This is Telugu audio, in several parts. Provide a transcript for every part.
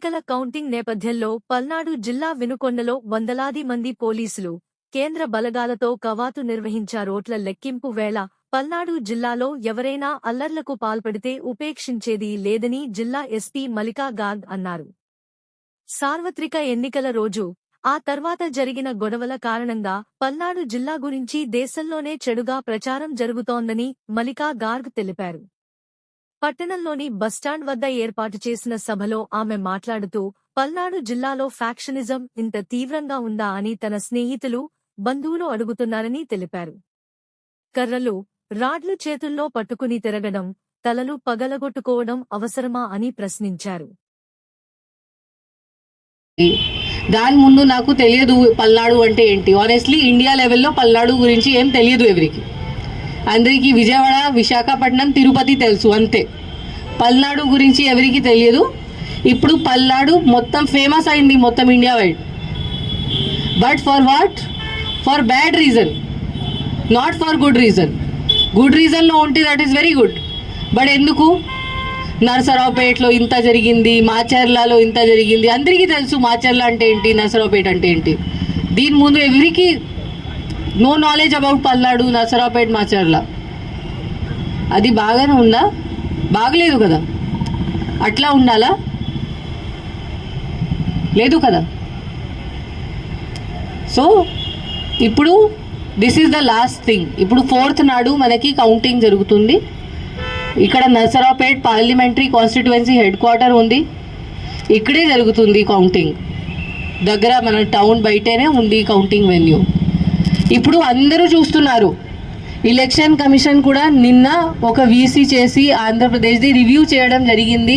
ఎన్నికల కౌంటింగ్ నేపథ్యంలో పల్నాడు జిల్లా వినుకొండలో వందలాది మంది పోలీసులు కేంద్ర బలగాలతో కవాతు నిర్వహించారోట్ల లెక్కింపు వేళ పల్నాడు జిల్లాలో ఎవరైనా అల్లర్లకు పాల్పడితే ఉపేక్షించేది లేదని జిల్లా ఎస్పీ మల్లికా గార్గ్ అన్నారు. సార్వత్రిక ఎన్నికల రోజు ఆ తర్వాత జరిగిన గొడవల కారణంగా పల్నాడు జిల్లా గురించి దేశంలోనే చెడుగా ప్రచారం జరుగుతోందని మల్లికా గార్గ్ తెలిపారు. పట్టణంలోని బస్టాండ్ వద్ద ఏర్పాటు చేసిన సభలో ఆమె మాట్లాడుతూ పల్నాడు జిల్లాలో ఫ్యాక్షనిజం ఇంత తీవ్రంగా ఉందా అని తన స్నేహితులు, బంధువులు అడుగుతున్నారని తెలిపారు. కర్రలు, రాడ్లు చేతుల్లో పట్టుకుని తిరగడం, తలలు పగలగొట్టుకోవడం అవసరమా అని ప్రశ్నించారు. దాని ముందు నాకు తెలియదు పల్నాడు అంటే ఏంటి. ఆనెస్ట్లీ ఇండియా లెవెల్లో పల్నాడు గురించి ఏం తెలియదు ఎవరికి. అందరికీ విజయవాడ, విశాఖపట్నం, తిరుపతి తెలుసు అంతే. పల్నాడు గురించి ఎవరికి తెలియదు. ఇప్పుడు పల్నాడు మొత్తం ఫేమస్ అయింది మొత్తం India wide. But for what? For bad reason, not for good reason. Good రీజన్లో ఉంటే that is very good. But ఎందుకు? నరసరావుపేటలో ఇంత జరిగింది, మాచర్లలో ఇంత జరిగింది. అందరికీ తెలుసు మాచర్ల అంటే ఏంటి, నరసరావుపేట అంటే ఏంటి. దీని ముందు ఎవరికి no knowledge about Palnadu, Narasaraopet, Macherla. అది బాగానే ఉందా? బాగలేదు కదా. అట్లా ఉండాలా? లేదు కదా. సో ఇప్పుడు this is the last thing. ఇప్పుడు 4th నాడు మనకి కౌంటింగ్ జరుగుతుంది. ఇక్కడ Narasaraopet parliamentary constituency head quarter ఉంది. ఇక్కడే జరుగుతుంది కౌంటింగ్. దగ్గర మన టౌన్ బయటనే ఉంది కౌంటింగ్ వెన్యూ. ఇప్పుడు అందరూ చూస్తున్నారు. ఎలక్షన్ కమిషన్ కూడా నిన్న ఒక వీసీ చేసి ఆంధ్రప్రదేశ్ది రివ్యూ చేయడం జరిగింది.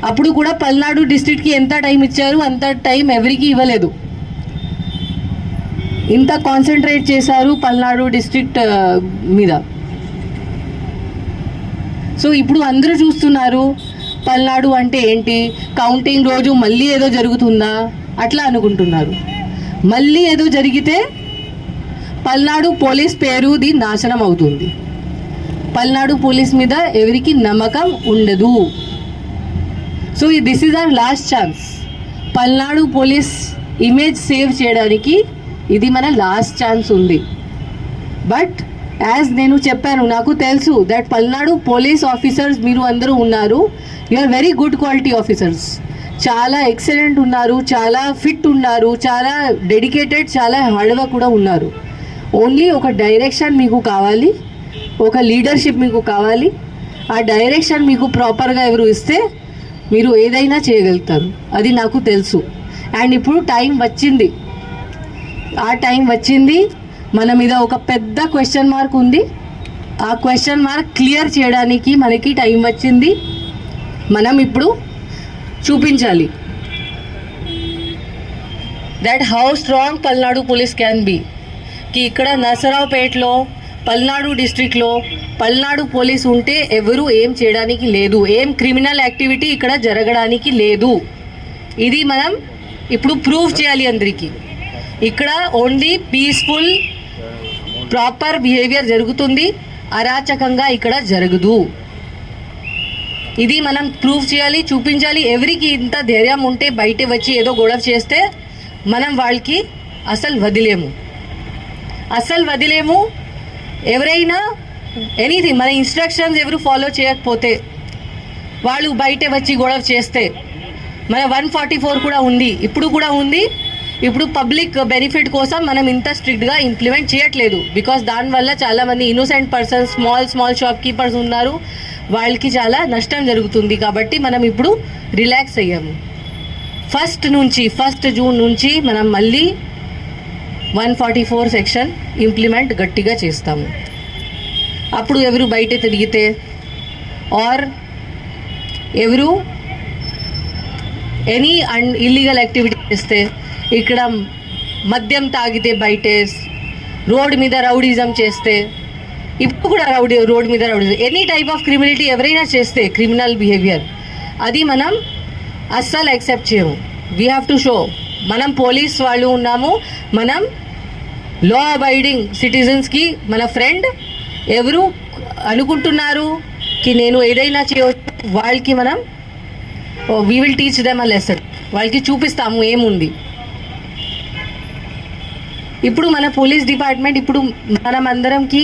అప్పుడు కూడా పల్నాడు డిస్ట్రిక్ట్కి ఎంత టైం ఇచ్చారు, అంత టైం ఎవరికి ఇవ్వలేదు. ఇంత కాన్సన్ట్రేట్ చేశారు పల్నాడు డిస్ట్రిక్ట్ మీద. సో ఇప్పుడు అందరూ చూస్తున్నారు పల్నాడు అంటే ఏంటి, కౌంటింగ్ రోజు మళ్ళీ ఏదో జరుగుతుందా అట్లా అనుకుంటున్నారు. మళ్ళీ ఏదో జరిగితే పల్నాడు పోలీస్ పేరుది నాశనం అవుతుంది. పల్నాడు పోలీస్ మీద ఎవరికి నమ్మకం ఉండదు. So this is our last chance. Palnadu police image save చేయడానికి ఇది మన లాస్ట్ ఛాన్స్ ఉంది. బట్ యాజ్ నేను చెప్పాను, నాకు తెలుసు దట్ పల్నాడు పోలీస్ ఆఫీసర్స్ మీరు అందరూ ఉన్నారు. You are very good quality officers. చాలా ఎక్సలెంట్ ఉన్నారు, చాలా ఫిట్ ఉన్నారు, చాలా డెడికేటెడ్, చాలా హార్డ్ వర్క్ కూడా ఉన్నారు. ఓన్లీ ఒక డైరెక్షన్ మీకు కావాలి, ఒక లీడర్షిప్ మీకు కావాలి. ఆ డైరెక్షన్ మీకు ప్రాపర్గా ఎవరు ఇస్తే మీరు ఏదైనా చేయగలుగుతారు. అది నాకు తెలుసు. అండ్ ఇప్పుడు టైం వచ్చింది. ఆ టైం వచ్చింది. మన మీద ఒక పెద్ద క్వశ్చన్ మార్క్ ఉంది. ఆ క్వశ్చన్ మార్క్ క్లియర్ చేయడానికి మనకి టైం వచ్చింది. మనం ఇప్పుడు చూపించాలి that how strong Palnadu police can be. కి ఇక్కడ నరసరావుపేటలో, పల్నాడు డిస్ట్రిక్ట్లో పల్నాడు పోలీస్ ఉంటే ఎవరు ఏం చేయడానికి లేదు, ఏం క్రిమినల్ యాక్టివిటీ ఇక్కడ జరగడానికి లేదు. ఇది మనం ఇప్పుడు ప్రూవ్ చేయాలి అందరికీ. ఇక్కడ ఓన్లీ పీస్ఫుల్ ప్రాపర్ బిహేవియర్ జరుగుతుంది, అరాచకంగా ఇక్కడ జరగదు. ఇది మనం ప్రూవ్ చేయాలి, చూపించాలి. ఎవరికి ఇంత ధైర్యం ఉంటే బయట వచ్చి ఏదో గొడవ చేస్తే మనం వాళ్ళకి అసలు వదిలేము. ఎవరైనా ఎనీథింగ్ మన ఇన్స్ట్రక్షన్స్ ఎవరు ఫాలో చేయకపోతే, వాళ్ళు బయట వచ్చి గొడవ చేస్తే, మన 144 కూడా ఉంది, ఇప్పుడు కూడా ఉంది. ఇప్పుడు పబ్లిక్ బెనిఫిట్ కోసం మనం ఇంత స్ట్రిక్ట్గా ఇంప్లిమెంట్ చేయట్లేదు. బికాస్ దానివల్ల చాలామంది innocent persons, small shop keepers ఉన్నారు, వాళ్ళకి చాలా నష్టం జరుగుతుంది. కాబట్టి మనం ఇప్పుడు రిలాక్స్ అయ్యాము. 1 జూన్ నుంచి మనం మళ్ళీ 144 సెక్షన్ ఇంప్లిమెంట్ గట్టిగా చేస్తాము. అప్పుడు ఎవరు బయట తిరిగితే ఆర్ ఎవరు ఎనీ ఇల్లీగల్ యాక్టివిటీ చేస్తే, ఇక్కడ మద్యం తాగితే బయటే, రోడ్ మీద రౌడీజం చేస్తే, ఇప్పుడు కూడా రోడ్ మీద rowdyism, any type of criminality ఎవరైనా చేస్తే, క్రిమినల్ బిహేవియర్, అది మనం అస్సలు యాక్సెప్ట్ చేయము. వీ హ్యావ్ టు షో మనం పోలీస్ వాళ్ళు ఉన్నాము, మనం లా అబైడింగ్ సిటిజన్స్కి మన ఫ్రెండ్. ఎవరు అనుకుంటున్నారు కి నేను ఏదైనా చేయవచ్చు, వాళ్ళకి మనం we will teach them a lesson, వాళ్ళకి చూపిస్తాము ఏముంది. ఇప్పుడు మన పోలీస్ డిపార్ట్మెంట్ ఇప్పుడు మనం అందరంకి